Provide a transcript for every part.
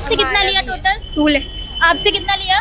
आपसे कितना लिया टोटल? 2 लाख। आपसे कितना लिया?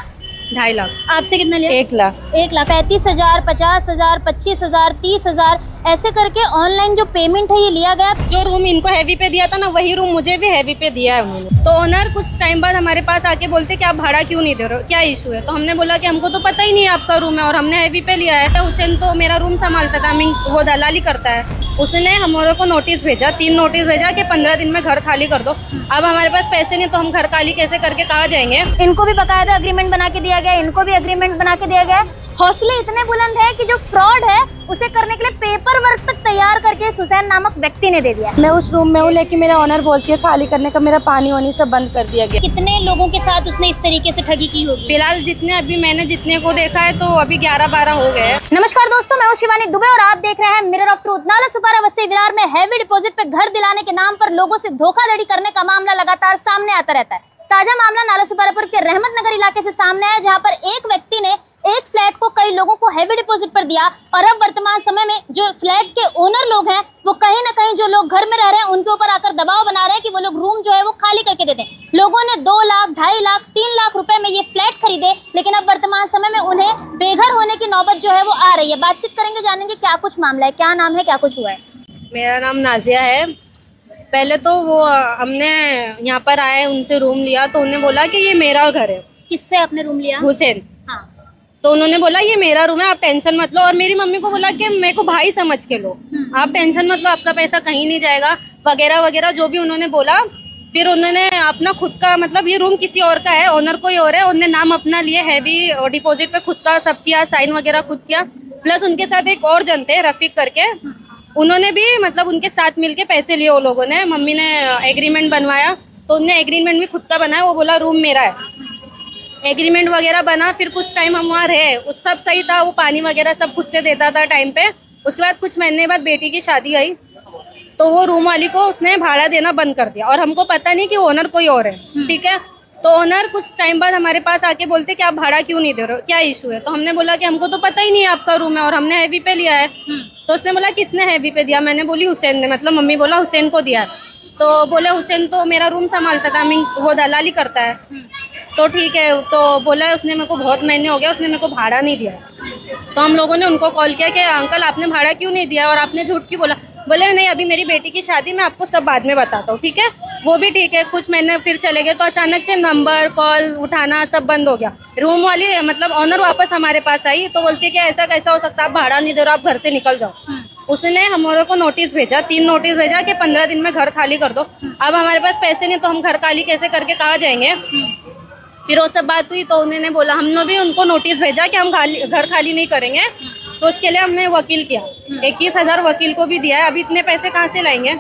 2.5 लाख। आपसे कितना लिया? 1 लाख। 1 लाख। 35,000, 50,000, 25,000, 30,000 ऐसे करके ऑनलाइन जो पेमेंट है ये लिया गया। जो रूम इनको हैवी पे दिया था ना, वही रूम मुझे भी हैवी पे दिया है उन्होंने। तो ओनर कुछ टाइम बाद हमारे पास आके बोलते कि आप भाड़ा क्यों नहीं दे रहे हो, क्या इशू है? तो हमने बोला कि हमको तो पता ही नहीं है आपका रूम है और हमने हैवी पे लिया है। हुसैन तो मेरा रूम संभालता था, वो दलाली करता है। उसने हमारे को नोटिस भेजा, 3 नोटिस भेजा कि 15 दिन में घर खाली कर दो। अब हमारे पास पैसे नहीं तो हम घर खाली कैसे करके कहाँ जाएंगे? इनको भी बकायदा एग्रीमेंट बना के दिया गया, इनको भी एग्रीमेंट बना के दिया गया। हौसले इतने बुलंद है कि जो फ्रॉड है उसे करने के लिए पेपर वर्क तक तैयार करके हुसैन नामक व्यक्ति ने दे दिया। मैं उस रूम में हूँ, लेकिन मेरा ऑनर बोलती है खाली करने का, मेरा पानी वानी सब बंद कर दिया गया। कितने लोगों के साथ उसने इस तरीके से ठगी की होगी? फिलहाल जितने को देखा है तो अभी 11-12 हो गए। नमस्कार दोस्तों, मैं हूं शिवानी दुबे और आप देख रहे हैं मिरर ऑफ ट्रूथ। नाला सुपारा बस्ती विरार में हैवी डिपॉजिट पे घर दिलाने के नाम पर लोगों से धोखाधड़ी करने का मामला लगातार सामने आता रहता है। ताजा मामला नाला सुपारापुर के रहमत नगर इलाके से सामने आया, जहां पर एक व्यक्ति ने एक फ्लैट को कई लोगों को हैवी डिपॉजिट पर दिया और अब वर्तमान समय में जो फ्लैट के ओनर लोग हैं वो कहीं ना कहीं जो लोग घर में रह रहे हैं उनके ऊपर आकर दबाव बना रहे हैं कि वो लोग रूम जो है वो खाली करके दे दें। लोगों ने 2 लाख, 2.5 लाख, 3 लाख रुपए में ये फ्लैट खरीदे, लेकिन अब वर्तमान समय में उन्हें बेघर होने की नौबत जो है वो आ रही है। बातचीत करेंगे, जानेंगे क्या कुछ मामला है, क्या नाम है, क्या कुछ हुआ है। मेरा नाम नाजिया है। पहले तो वो हमने यहाँ पर आए, उनसे रूम लिया तो उन्होंने बोला कि ये मेरा घर है। किससे आपने रूम लिया? हुसैन। हाँ। तो उन्होंने बोला ये मेरा रूम है, आप टेंशन मत लो। और मेरी मम्मी को बोला कि मेरे को भाई समझ के लो, आप टेंशन मत लो, आपका पैसा कहीं नहीं जाएगा वगैरह वगैरह जो भी उन्होंने बोला। फिर उन्होंने अपना खुद का, मतलब ये रूम किसी और का है, ओनर कोई और है, उन्होंने नाम अपना लिए, हैवी डिपॉजिट पे खुद का सब किया, साइन वगैरह खुद किया। प्लस उनके साथ एक और जन थे रफीक करके, उन्होंने भी मतलब उनके साथ मिलके पैसे लिए वो लोगों ने। मम्मी ने एग्रीमेंट बनवाया तो उनने एग्रीमेंट भी खुद का बनाया, वो बोला रूम मेरा है। एग्रीमेंट वगैरह बना, फिर कुछ टाइम हम वहाँ रहे, उस सब सही था, वो पानी वगैरह सब खुद से देता था टाइम पे। उसके बाद कुछ महीने बाद बेटी की शादी आई तो वो रूम वाली को उसने भाड़ा देना बंद कर दिया और हमको पता नहीं कि ओनर कोई और है, ठीक है। तो ओनर कुछ टाइम बाद हमारे पास आके बोलते कि आप भाड़ा क्यों नहीं दे रहे हो, क्या इशू है? तो हमने बोला कि हमको तो पता ही नहीं है आपका रूम है और हमने हैवी पे लिया है। तो उसने बोला किसने हैवी पे दिया? मैंने बोली हुसैन ने, मतलब मम्मी बोला हुसैन को दिया। तो बोले हुसैन तो मेरा रूम संभालता था, वो दलाली करता है। तो ठीक है, तो बोला उसने मेरे को बहुत महीने हो गया उसने मेरे को भाड़ा नहीं दिया। तो हम लोगों ने उनको कॉल किया कि अंकल आपने भाड़ा क्यों नहीं दिया और आपने झूठ क्यों बोला? बोले नहीं, अभी मेरी बेटी की शादी, मैं आपको सब बाद में बताता हूँ, ठीक है। वो भी ठीक है, कुछ महीने फिर चले गए तो अचानक से नंबर कॉल उठाना सब बंद हो गया। रूम वाली मतलब ऑनर वापस हमारे पास आई तो बोलती है कि ऐसा कैसा हो सकता है, आप भाड़ा नहीं दे रहे हो, आप घर से निकल जाओ। उसने हमारे को नोटिस भेजा, 3 नोटिस भेजा कि 15 दिन में घर खाली कर दो। अब हमारे पास पैसे नहीं तो हम घर खाली कैसे करके कहाँ जाएंगे? फिर वो सब बात हुई तो उन्होंने बोला, हमने भी उनको नोटिस भेजा कि हम घर खाली नहीं करेंगे। तो उसके लिए हमने वकील किया, 21,000 वकील को भी दिया है। अभी इतने पैसे कहाँ से लाएंगे?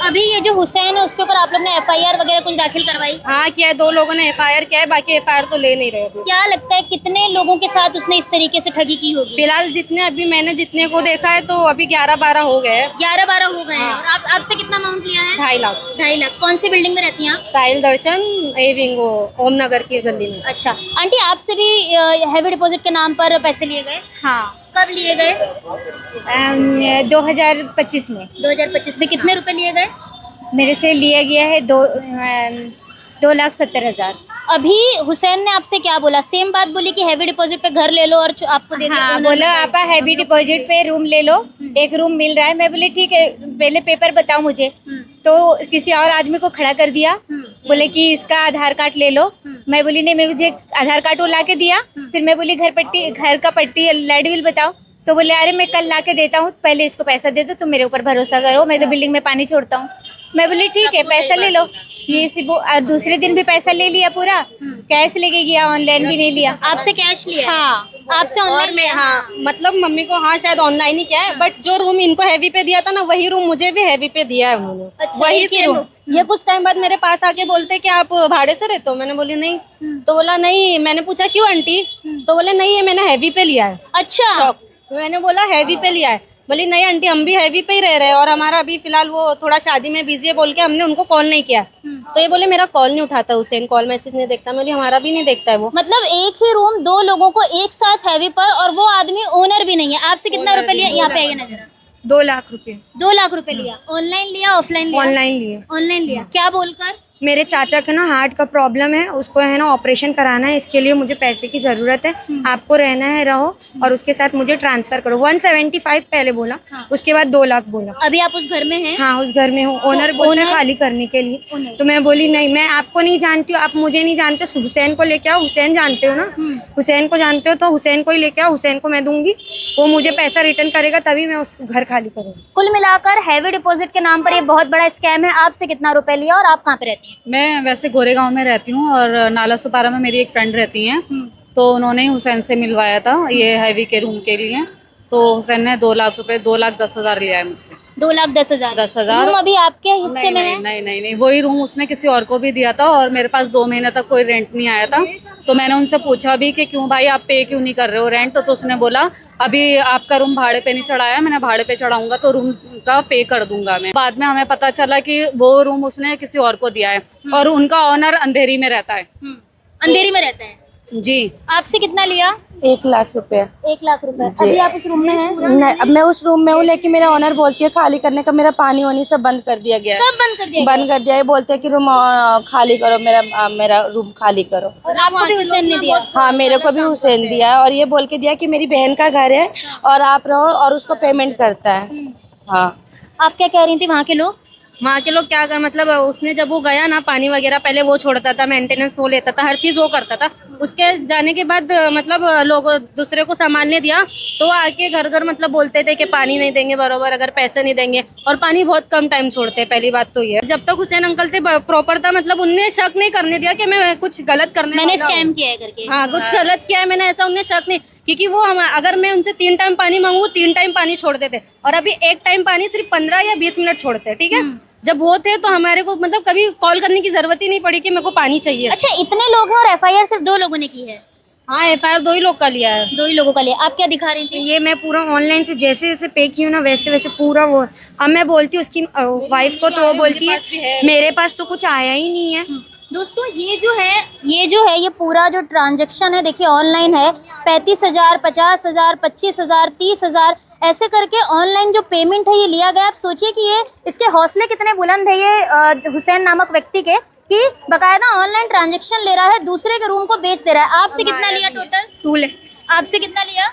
अभी ये जो हुसैन है उसके ऊपर आप लोग ने FIR वगैरह कुछ दाखिल करवाई? हाँ किया है, 2 लोगों ने FIR किया है, बाकी FIR तो ले नहीं रहे। क्या लगता है कितने लोगों के साथ उसने इस तरीके से ठगी की होगी? फिलहाल जितने को देखा है तो अभी 11-12 हो गए। 11-12 हो गए हैं। और आपसे कितना अमाउंट लिया है? 2.5 लाख। 2.5 लाख। कौन सी बिल्डिंग में रहती हैं आप? साहिल दर्शन ए विंग, ओम नगर की गली में। अच्छा आंटी, आपसे भी हैवी डिपॉजिट के नाम पर पैसे लिए गए? हाँ, कब लिए गए? 2025 में 2025 में। कितने रुपए लिए गए? मेरे से लिया गया है 2,70,000। अभी हुसैन ने आपसे क्या बोला? सेम बात बोली कि हैवी डिपॉजिट पे घर ले लो और आपको दे दिया? हाँ, बोला आप हैवी डिपॉजिट पे रूम ले लो, एक रूम मिल रहा है। मैं बोले ठीक है, पहले पेपर बताओ मुझे। तो किसी और आदमी को खड़ा कर दिया, बोले कि इसका आधार कार्ड ले लो। मैं बोली नहीं, मुझे आधार कार्ड वो ला के दिया। फिर मैं बोली घर का पट्टी लाइट बिल बताओ। तो बोले अरे मैं कल ला के देता हूँ, पहले इसको पैसा दे दो, तुम मेरे ऊपर भरोसा करो, मैं तो बिल्डिंग में पानी छोड़ता हूँ। मैं बोली ठीक है, पैसा ले लो। ये सिर्फ और दूसरे दिन भी पैसा ले लिया पूरा, कैश लेके गया, ऑनलाइन भी नहीं लिया। आपसे कैश लिया? हाँ, आपसे और ऑनलाइन? मैं हाँ मतलब मम्मी को हाँ शायद ऑनलाइन ही किया है, बट जो रूम इनको हैवी पे दिया था ना, वही रूम मुझे भी हैवी पे दिया है उन्होंने। अच्छा, वही एक ही सेम रूम? ये कुछ टाइम बाद मेरे पास आके बोलते कि आप भाड़े से रहते हो? मैंने बोली नहीं। तो बोला नहीं। मैंने पूछा क्यों आंटी? तो बोले नहीं, ये मैंने हैवी पे लिया है। अच्छा, मैंने बोला हैवी पे लिया है? बोली नहीं आंटी, हम भी हैवी पे ही रह रहे हैं और हमारा अभी फिलहाल वो थोड़ा शादी में बिजी है बोल के हमने उनको कॉल नहीं किया। तो ये बोले मेरा कॉल नहीं उठाता हुसैन, कॉल मैसेज नहीं देखता। मैं बोली हमारा भी नहीं देखता है वो। मतलब एक ही रूम 2 लोगों को एक साथ हैवी पर, और वो आदमी ओनर भी नहीं है। आपसे कितना रुपए लिया? यहाँ पे आइए ना जरा। 2 लाख रुपए। 2 लाख रुपए लिया। ऑनलाइन लिया, ऑफलाइन लिया? ऑनलाइन लिए। ऑनलाइन लिया। क्या बोलकर? मेरे चाचा का ना हार्ट का प्रॉब्लम है, उसको है ना ऑपरेशन कराना है, इसके लिए मुझे पैसे की ज़रूरत है, आपको रहना है रहो और उसके साथ मुझे ट्रांसफ़र करो। 175 पहले बोला, उसके बाद 2 लाख बोला। अभी आप उस घर में हैं? हाँ, उस घर में हूँ। ओनर बोला खाली करने के लिए, तो मैं बोली नहीं, मैं आपको नहीं जानती हूँ, आप मुझे नहीं जानते, हुसैन को लेके आओ। हुसैन जानते हो ना, हुसैन को जानते हो तो हुसैन को ही लेके आओ, हुसैन को मैं दूंगी, वो मुझे पैसा रिटर्न करेगा तभी मैं उस घर खाली करूँगी। कुल मिलाकर हैवी डिपॉजिट के नाम पर ये बहुत बड़ा स्कैम है। आपसे कितना रुपए लिया और आप कहाँ पे रहती हैं? मैं वैसे गोरेगांव में रहती हूँ और नाला सुपारा में मेरी एक फ्रेंड रहती हैं, तो उन्होंने ही हुसैन से मिलवाया था ये हैवी के रूम के लिए। तो हुसैन ने 2 लाख रुपए, 2,10,000 लिया है मुझसे। 2,10,000? 10,000 रूम अभी आपके हिस्से में है? नहीं, वही रूम उसने किसी और को भी दिया था और मेरे पास 2 महीने तक कोई रेंट नहीं आया था। तो मैंने उनसे पूछा भी कि क्यों भाई आप पे क्यों नहीं कर रहे हो रेंट, तो उसने बोला अभी आपका रूम भाड़े पे नहीं चढ़ाया, मैंने भाड़े पे चढ़ाऊंगा तो रूम का पे कर दूंगा मैं। बाद में हमें पता चला कि वो रूम उसने किसी और को दिया है और उनका ऑनर अंधेरी में रहता है। अंधेरी में रहते हैं जी। आपसे कितना लिया? 1 लाख रुपए। 1 लाख रुपए। अभी आप उस रूम में हैं? नहीं, अब मैं उस रूम में हूँ, लेकिन मेरा ऑनर बोलती है खाली करने का, मेरा पानी वानी सब बंद कर दिया गया है। सब बंद कर दिया गया? बंद कर दिया है, बोलते हैं कि रूम खाली करो, मेरा रूम खाली करो। और आपको भी हुसैन ने दिया? हाँ, मेरे को भी हुसैन दिया है और ये बोल के दिया कि मेरी बहन का घर है और आप रहो, और उसको पेमेंट करता है। हाँ। आप क्या कह रही थी? वहाँ के लोग क्या कर, मतलब उसने जब वो गया ना, पानी वगैरह पहले वो छोड़ता था, मेंटेनेंस वो लेता था, हर चीज़ वो करता था। उसके जाने के बाद मतलब लोग दूसरे को संभालने दिया तो आके घर घर मतलब बोलते थे कि पानी नहीं देंगे बरोबर, अगर पैसे नहीं देंगे, और पानी बहुत कम टाइम छोड़ते हैं। पहली बात तो ये, जब तक हुसैन अंकल थे प्रॉपर था, मतलब उनने शक नहीं करने दिया कि मैं कुछ गलत करने मैंने वाला हूँ। स्कैम किया है करके। हाँ, कुछ गलत किया है मैंने, ऐसा उन्हें शक नहीं, क्योंकि वो अगर मैं उनसे 3 टाइम पानी मांगू 3 टाइम पानी छोड़ते थे, और अभी 1 टाइम पानी सिर्फ 15 या 20 मिनट छोड़ते हैं। ठीक है, जब वो थे तो हमारे को मतलब कभी कॉल करने की जरूरत ही नहीं पड़ी कि मेरे को पानी चाहिए। अच्छा, इतने लोग हैं और एफआईआर सिर्फ 2 लोगों ने की है? हाँ, एफआईआर 2 ही लोग का लिया है। 2 ही लोगों का लिया। आप क्या दिखा रही थी? ये मैं पूरा ऑनलाइन से जैसे जैसे पे की हूँ ना, वैसे वैसे पूरा वो। अब मैं बोलती हूँ उसकी वाइफ को, तो वो बोलती है मेरे पास तो कुछ आया ही नहीं है। दोस्तों, ये जो है ये पूरा जो ट्रांजैक्शन है, देखिए ऑनलाइन है। 35,000, 50,000, 25,000, 30,000 ऐसे करके ऑनलाइन जो पेमेंट है ये लिया गया। आप सोचिए कि ये इसके हौसले कितने बुलंद है ये हुसैन नामक व्यक्ति के, कि बकायदा ऑनलाइन ट्रांजैक्शन ले रहा है, दूसरे के रूम को बेच दे रहा है। आपसे कितना लिया टोटल? 2 लाख। आपसे कितना लिया?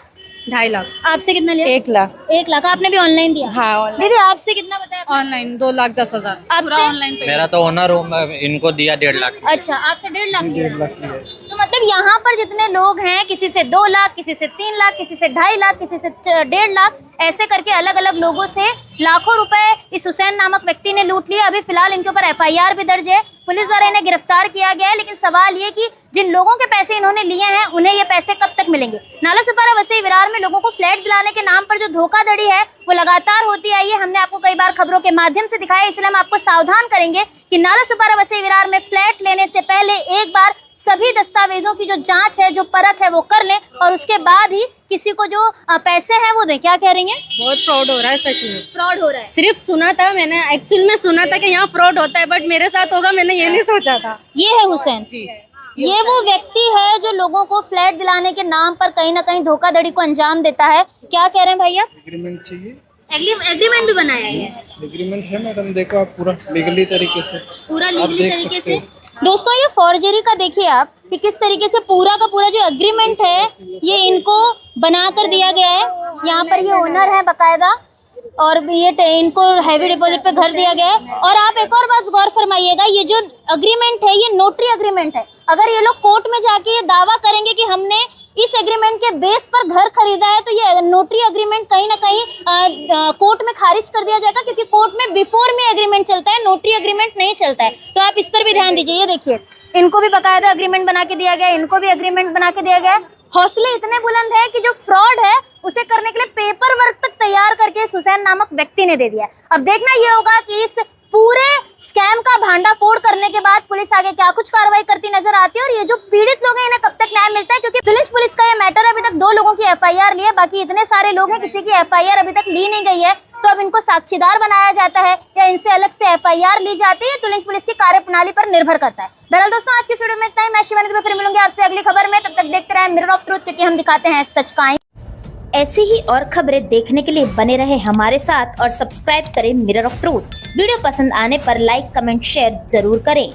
2.5 लाख। आपसे कितना लिया? 1 लाख। 1 लाख। आपने भी ऑनलाइन दिया? हाँ, ऑनलाइन। दीदी, आपसे कितना बताया आपने? ऑनलाइन 2,10,000। आपसे? ऑनलाइन पे मेरा तो ओनर रूम इनको दिया 1.5 लाख। अच्छा, आपसे 1.5 लाख लिया। तो मतलब यहाँ पर जितने लोग हैं, किसी से 2 लाख, किसी से 3 लाख, किसी से 2.5 लाख, किसी से 1.5 लाख, ऐसे करके अलग अलग लोगों से लाखों रुपए इस हुसैन नामक व्यक्ति ने लूट लिया। अभी फिलहाल इनके ऊपर एफआईआर भी दर्ज है, पुलिस द्वारा इन्हें गिरफ्तार किया गया है। लेकिन सवाल ये कि जिन लोगों के पैसे इन्होंने लिए हैं उन्हें ये पैसे कब तक मिलेंगे? नाला सुपारा वसई विरार में लोगों को फ्लैट दिलाने के नाम पर जो धोखाधड़ी है वो लगातार होती आई है। हमने आपको कई बार खबरों के माध्यम से दिखाया, इसलिए हम आपको सावधान करेंगे कि नाला सुपारा वसई विरार में फ्लैट लेने से पहले एक बार सभी दस्तावेजों की जो जांच है, जो परख है, वो कर लें और उसके बाद ही किसी को जो पैसे हैं वो दें। क्या कह रही हैं? बहुत फ्रॉड हो रहा है, सच में फ्रॉड हो रहा है। सिर्फ सुना था मैंने, एक्चुअल में सुना था कि यहाँ फ्रॉड होता है, बट मेरे साथ होगा मैंने ये नहीं सोचा था। ये है हुसैन, ये वो व्यक्ति है जो लोगों को फ्लैट दिलाने के नाम पर कहीं ना कहीं धोखाधड़ी को अंजाम देता है। क्या कह रहे हैं भैया? एग्रीमेंट चाहिए। एग्रीमेंट भी बनाया है? एग्रीमेंट है मैडम, देखो आप पूरा लीगली तरीके से, पूरा आप लीगली देख तरीके सकते से। हो। दोस्तों, ये फॉर्जरी का देखिए आप कि किस तरीके से पूरा का पूरा जो एग्रीमेंट है ये इनको बना कर दिया गया है। यहाँ पर ये ओनर है बकायदा, और ये इनको हैवी डिपॉजिट पे घर दिया गया है। और आप एक और बात गौर फरमाइएगा, ये जो अग्रीमेंट है ये नोटरी अग्रीमेंट है। अगर ये लोग कोर्ट में जाके ये दावा करेंगे कि हमने इस एग्रीमेंट के बेस पर घर खरीदा है, तो ये नोटरी एग्रीमेंट कहीं ना कहीं कोर्ट में खारिज कर दिया जाएगा, क्योंकि कोर्ट में बिफोर में एग्रीमेंट चलता है, नोटरी एग्रीमेंट नहीं चलता है। तो आप इस पर भी ध्यान दीजिए। ये देखिए, इनको भी बकायदा एग्रीमेंट बना के दिया गया है, इनको भी एग्रीमेंट बना के दिया गया है। हौसले इतने बुलंद है कि जो फ्रॉड है उसे करने के लिए पेपर वर्क तक तैयार करके इस हुसैन नामक व्यक्ति ने दे दिया है। अब देखना ये होगा कि इस पूरे स्कैम का भांडाफोड़ करने के बाद पुलिस आगे क्या कुछ कार्रवाई करती नजर आती है, और ये जो पीड़ित लोग हैं इन्हें कब तक न्याय मिलता है। क्योंकि पुलिस का ये मैटर अभी तक 2 लोगों की एफआईआर ली है, बाकी इतने सारे लोग हैं किसी की एफआईआर अभी तक ली नहीं गई है। तो अब इनको साक्षीदार बनाया जाता है या इनसे अलग से एफआईआर ली जाती है, तुरंत पुलिस की कार्यप्रणाली पर निर्भर करता है। बहरहाल दोस्तों, आज की वीडियो में इतना ही। मैं शिवानी दुबे फिर मिलूंगी आपसे अगली खबर में। तब तक देखते रहें मिरर ऑफ ट्रूथ, क्योंकि हम दिखाते हैं सच का। ऐसी ही और खबरें देखने के लिए बने रहे हमारे साथ और सब्सक्राइब करें मिरर ऑफ ट्रूथ। वीडियो पसंद आने पर लाइक, कमेंट, शेयर जरूर करें।